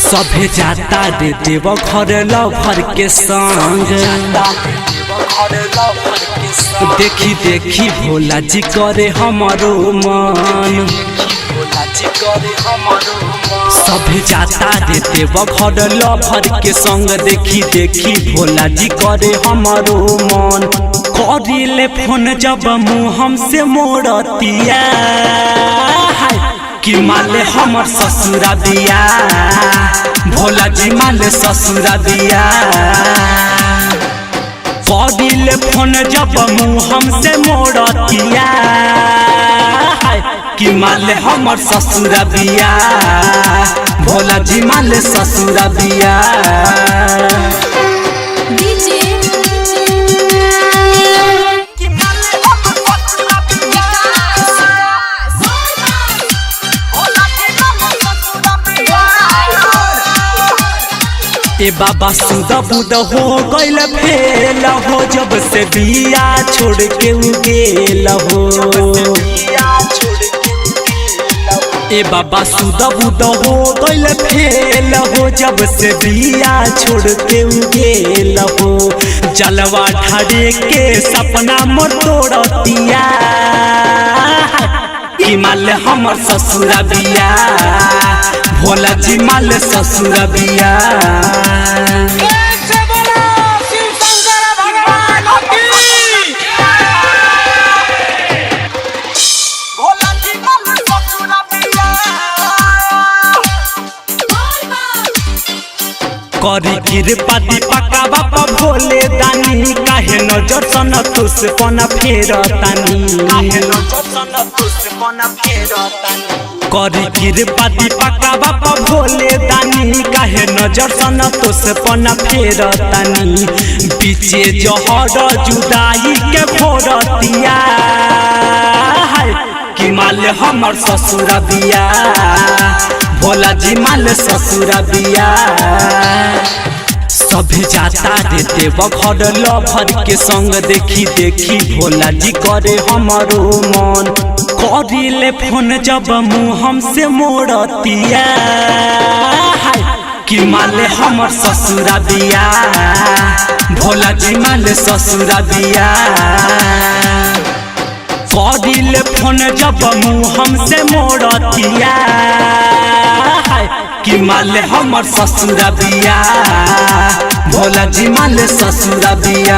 सभे जाता रे देव घर लभर के संग। देखी देखी भोला जी करे हमारो मन। सभे जाता रे देव घर लभर के संग। देखी देखी भोला जी करे हमारो मन। करिले फोन जब मुँह हमसे मोड़तिया कि माले हमर ससुरा दिया। भोला जी माले ससुरा दिया। करिले फोन जब मुँह हमसे मोड़तिया कि माले हमर ससुरा दिया। भोला जी माले ससुरा दिया। ए बाबा सुदा बुद हो गइल फेल हो जब से बिया छोड़ के गेल हो। ए बाबा सुदा बुद हो गइल फेल हो जब से बिया छोड़ के गेल हो। जलवा ढारे के सपना मोर तोड़तिया कि माले हमर ससुरा बिया। भोला जी माले ससुरा बिया। करी कृपा दीपका बापा भोले दानी। काहे नजर सन तुस पना फेर तानी। करी कृपा दीपका बापा भोले दानी। काहे नजर सन तुस पना फेर तानी। बीचे जहर जुदाई के फोरतिया कि माले हमर ससुरा बिया। भोला जी माले ससुरा बिया। सभे जाता रे देव घर लभर के संग। देखी देखी भोला जी करे हमारो मन। करिले फोन जब मुँह हमसे मोड़तिया कि माले हमर ससुरा बिया। भोला जी माले ससुरा बिया। करिले फोन जब मुँह हमसे मोड़तिया कि माले हमर ससुरा बिया। भोला जी माले ससुरा बिया।